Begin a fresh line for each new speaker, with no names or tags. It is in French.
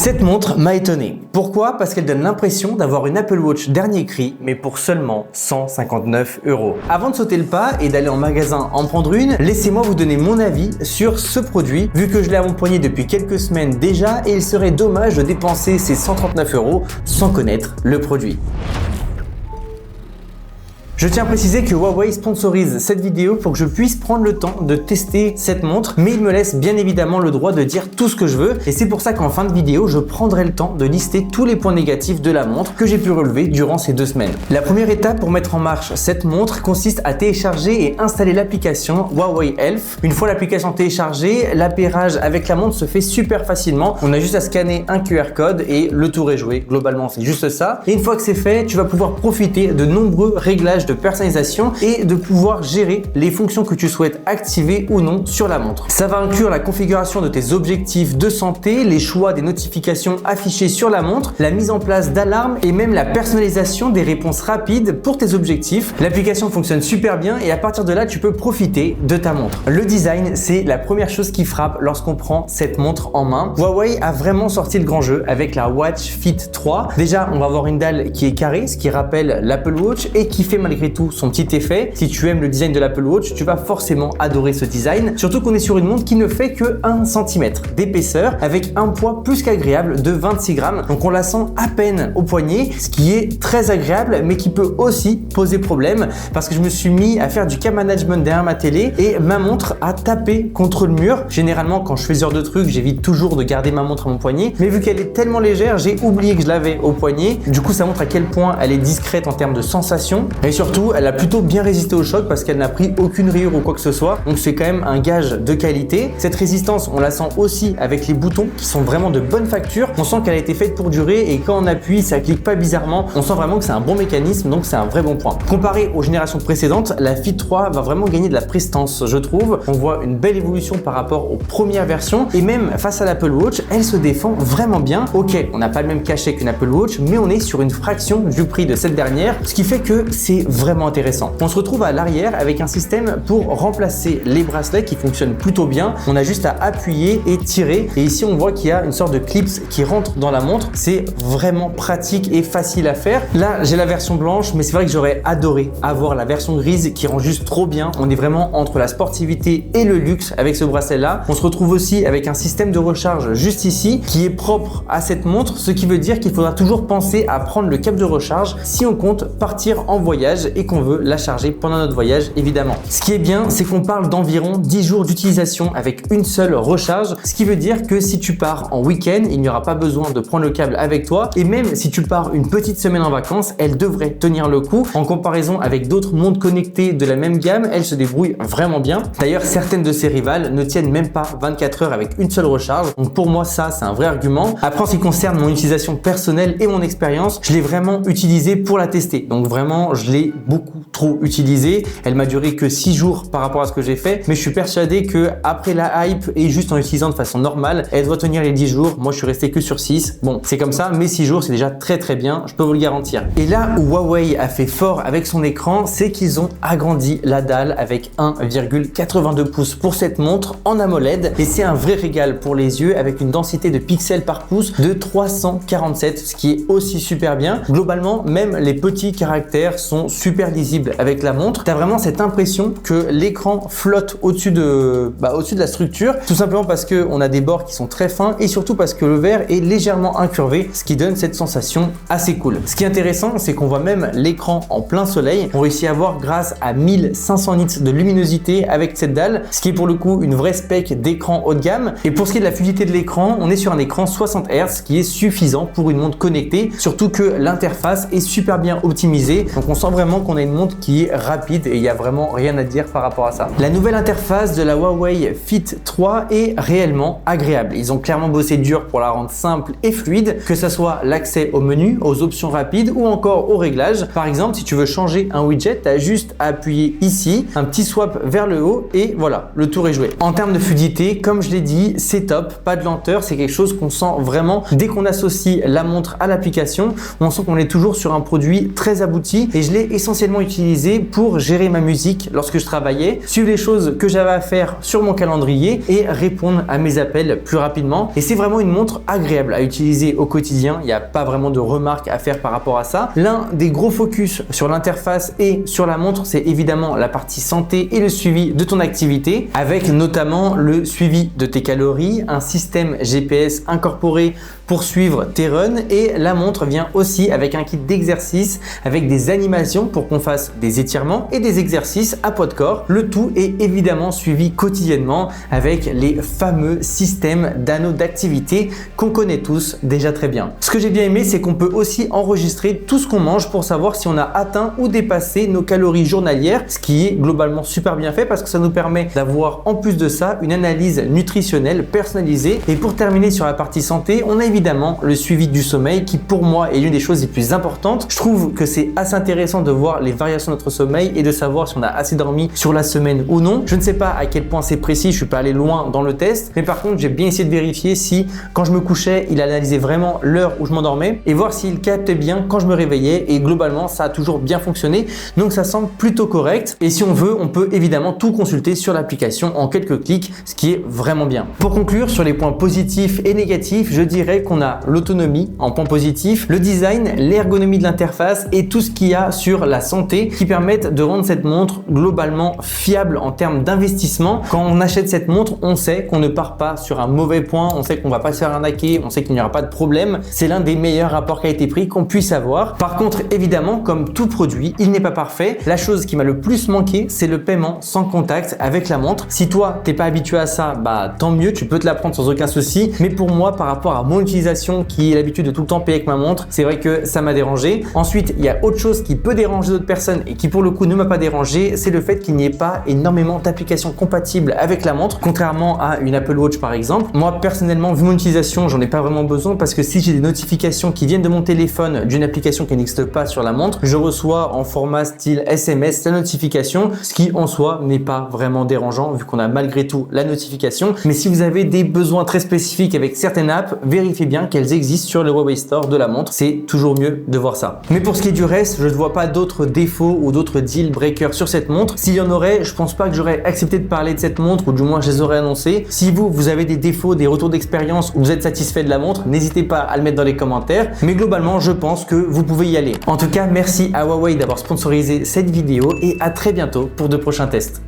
Cette montre m'a étonné. Pourquoi? Parce qu'elle donne l'impression d'avoir une Apple Watch dernier cri, mais pour seulement 159 €. Avant de sauter le pas et d'aller en magasin en prendre une, laissez-moi vous donner mon avis sur ce produit, vu que je l'ai à mon poignet depuis quelques semaines déjà et il serait dommage de dépenser ces 139 € sans connaître le produit. Je tiens à préciser que Huawei sponsorise cette vidéo pour que je puisse prendre le temps de tester cette montre, mais il me laisse bien évidemment le droit de dire tout ce que je veux et c'est pour ça qu'en fin de vidéo, je prendrai le temps de lister tous les points négatifs de la montre que j'ai pu relever durant ces 2 semaines. La première étape pour mettre en marche cette montre consiste à télécharger et installer l'application Huawei Health. Une fois l'application téléchargée, l'appairage avec la montre se fait super facilement. On a juste à scanner un QR code et le tour est joué. Globalement, c'est juste ça. Et une fois que c'est fait, tu vas pouvoir profiter de nombreux réglages de personnalisation et de pouvoir gérer les fonctions que tu souhaites activer ou non sur la montre. Ça va inclure la configuration de tes objectifs de santé, les choix des notifications affichées sur la montre, la mise en place d'alarmes et même la personnalisation des réponses rapides pour tes objectifs. L'application fonctionne super bien et à partir de là, tu peux profiter de ta montre. Le design, c'est la première chose qui frappe lorsqu'on prend cette montre en main. Huawei a vraiment sorti le grand jeu avec la Watch Fit 3. Déjà, on va avoir une dalle qui est carrée, ce qui rappelle l'Apple Watch et qui fait malgré tout son petit effet. Si tu aimes le design de l'Apple Watch, tu vas forcément adorer ce design. Surtout qu'on est sur une montre qui ne fait que 1 cm d'épaisseur avec un poids plus qu'agréable de 26 grammes. Donc on la sent à peine au poignet, ce qui est très agréable mais qui peut aussi poser problème parce que je me suis mis à faire du cam management derrière ma télé et ma montre a tapé contre le mur. Généralement quand je fais ce genre de trucs, j'évite toujours de garder ma montre à mon poignet, mais vu qu'elle est tellement légère, j'ai oublié que je l'avais au poignet. Du coup ça montre à quel point elle est discrète en termes de sensation et surtout elle a plutôt bien résisté au choc parce qu'elle n'a pris aucune rayure ou quoi que ce soit, donc c'est quand même un gage de qualité. Cette résistance on la sent aussi avec les boutons qui sont vraiment de bonne facture. On sent qu'elle a été faite pour durer et quand on appuie ça clique pas bizarrement. On sent vraiment que c'est un bon mécanisme, donc c'est un vrai bon point. Comparé aux générations précédentes, la Fit 3 va vraiment gagner de la prestance, je trouve. On voit une belle évolution par rapport aux premières versions et même face à l'Apple Watch, elle se défend vraiment bien. Ok, on n'a pas le même cachet qu'une Apple Watch, mais on est sur une fraction du prix de cette dernière, ce qui fait que c'est vraiment intéressant. On se retrouve à l'arrière avec un système pour remplacer les bracelets qui fonctionne plutôt bien. On a juste à appuyer et tirer et ici on voit qu'il y a une sorte de clips qui rentre dans la montre. C'est vraiment pratique et facile à faire. Là j'ai la version blanche, mais c'est vrai que j'aurais adoré avoir la version grise qui rend juste trop bien. On est vraiment entre la sportivité et le luxe avec ce bracelet là. On se retrouve aussi avec un système de recharge juste ici qui est propre à cette montre, ce qui veut dire qu'il faudra toujours penser à prendre le câble de recharge si on compte partir en voyage et qu'on veut la charger pendant notre voyage évidemment. Ce qui est bien, c'est qu'on parle d'environ 10 jours d'utilisation avec une seule recharge, ce qui veut dire que si tu pars en week-end, il n'y aura pas besoin de prendre le câble avec toi et même si tu pars une petite semaine en vacances, elle devrait tenir le coup. En comparaison avec d'autres montres connectées de la même gamme, elle se débrouille vraiment bien. D'ailleurs, certaines de ses rivales ne tiennent même pas 24 heures avec une seule recharge. Donc pour moi, ça, c'est un vrai argument. Après, en ce qui concerne mon utilisation personnelle et mon expérience, je l'ai vraiment utilisée pour la tester. Donc vraiment, je l'ai beaucoup trop utilisée. Elle m'a duré que 6 jours par rapport à ce que j'ai fait, mais je suis persuadé que après la hype et juste en l'utilisant de façon normale, elle doit tenir les 10 jours. Moi, je suis resté que sur 6. Bon, c'est comme ça, mais 6 jours, c'est déjà très bien. Je peux vous le garantir. Et là où Huawei a fait fort avec son écran, c'est qu'ils ont agrandi la dalle avec 1,82 pouces pour cette montre en AMOLED et c'est un vrai régal pour les yeux avec une densité de pixels par pouce de 347, ce qui est aussi super bien. Globalement, même les petits caractères sont super lisibles avec la montre. Tu as vraiment cette impression que l'écran flotte au-dessus de la structure, tout simplement parce que on a des bords qui sont très fins et surtout parce que le verre est légèrement incurvé, ce qui donne cette sensation assez cool. Ce qui est intéressant, c'est qu'on voit même l'écran en plein soleil. On réussit à voir grâce à 1500 nits de luminosité avec cette dalle, ce qui est pour le coup une vraie spec d'écran haut de gamme. Et pour ce qui est de la fluidité de l'écran, on est sur un écran 60 Hz qui est suffisant pour une montre connectée, surtout que l'interface est super bien optimisée. Donc on sent vraiment qu'on a une montre qui est rapide et il n'y a vraiment rien à dire par rapport à ça. La nouvelle interface de la Huawei Fit 3 est réellement agréable. Ils ont clairement bossé dur pour la rendre simple et fluide, que ce soit l'accès au menu, aux options rapides ou encore aux réglages. Par exemple, si tu veux changer un widget, tu as juste à appuyer ici, un petit swap vers le haut et voilà, le tour est joué. En termes de fluidité, comme je l'ai dit, c'est top, pas de lenteur, c'est quelque chose qu'on sent vraiment dès qu'on associe la montre à l'application. On sent qu'on est toujours sur un produit très abouti et je l'ai essentiellement utilisé pour gérer ma musique lorsque je travaillais, suivre les choses que j'avais à faire sur mon calendrier et répondre à mes appels plus rapidement. Et c'est vraiment une montre agréable à utiliser au quotidien. Il n'y a pas vraiment de remarques à faire par rapport à ça. L'un des gros focus sur l'interface et sur la montre, c'est évidemment la partie santé et le suivi de ton activité, avec notamment le suivi de tes calories, un système GPS incorporé pour suivre tes runs, et la montre vient aussi avec un kit d'exercices avec des animations pour qu'on fasse des étirements et des exercices à poids de corps. Le tout est évidemment suivi quotidiennement avec les fameux systèmes d'anneaux d'activité qu'on connaît tous déjà très bien. Ce que j'ai bien aimé, c'est qu'on peut aussi enregistrer tout ce qu'on mange pour savoir si on a atteint ou dépassé nos calories journalières, ce qui est globalement super bien fait parce que ça nous permet d'avoir en plus de ça une analyse nutritionnelle personnalisée. Et pour terminer sur la partie santé, on a évidemment le suivi du sommeil qui pour moi est l'une des choses les plus importantes. Je trouve que c'est assez intéressant de voir les variations de notre sommeil et de savoir si on a assez dormi sur la semaine ou non. Je ne sais pas à quel point c'est précis, je suis pas allé loin dans le test, mais par contre j'ai bien essayé de vérifier si quand je me couchais il analysait vraiment l'heure où je m'endormais et voir s'il captait bien quand je me réveillais, et globalement ça a toujours bien fonctionné, donc ça semble plutôt correct. Et si on veut, on peut évidemment tout consulter sur l'application en quelques clics, ce qui est vraiment bien. Pour conclure sur les points positifs et négatifs, je dirais qu'on a l'autonomie en point positif, le design, l'ergonomie de l'interface et tout ce qu'il y a sur la santé qui permettent de rendre cette montre globalement fiable en termes d'investissement. Quand on achète cette montre, on sait qu'on ne part pas sur un mauvais point, on sait qu'on va pas se faire arnaquer, on sait qu'il n'y aura pas de problème. C'est l'un des meilleurs rapports qualité-prix qu'on puisse avoir. Par contre, évidemment, comme tout produit, il n'est pas parfait. La chose qui m'a le plus manqué, c'est le paiement sans contact avec la montre. Si toi, t'es pas habitué à ça, bah tant mieux, tu peux te la prendre sans aucun souci. Mais pour moi, par rapport à mon utilisation qui est l'habitude de tout le temps payer avec ma montre, c'est vrai que ça m'a dérangé. Ensuite, il y a autre chose qui peut déranger d'autres personnes et qui pour le coup ne m'a pas dérangé, c'est le fait qu'il n'y ait pas énormément d'applications compatibles avec la montre, contrairement à une Apple Watch par exemple. Moi personnellement, vu mon utilisation, j'en ai pas vraiment besoin parce que si j'ai des notifications qui viennent de mon téléphone d'une application qui n'existe pas sur la montre, je reçois en format style SMS la notification, ce qui en soi n'est pas vraiment dérangeant vu qu'on a malgré tout la notification. Mais si vous avez des besoins très spécifiques avec certaines apps, vérifiez bien qu'elles existent sur le Huawei Store de la montre, c'est toujours mieux de voir ça. Mais pour ce qui est du reste, je ne vois pas d'autres défauts ou d'autres deal breakers sur cette montre. S'il y en aurait, je pense pas que j'aurais accepté de parler de cette montre, ou du moins je les aurais annoncés. Si vous avez des défauts, des retours d'expérience ou vous êtes satisfait de la montre, n'hésitez pas à le mettre dans les commentaires. Mais globalement, je pense que vous pouvez y aller. En tout cas, merci à Huawei d'avoir sponsorisé cette vidéo et à très bientôt pour de prochains tests.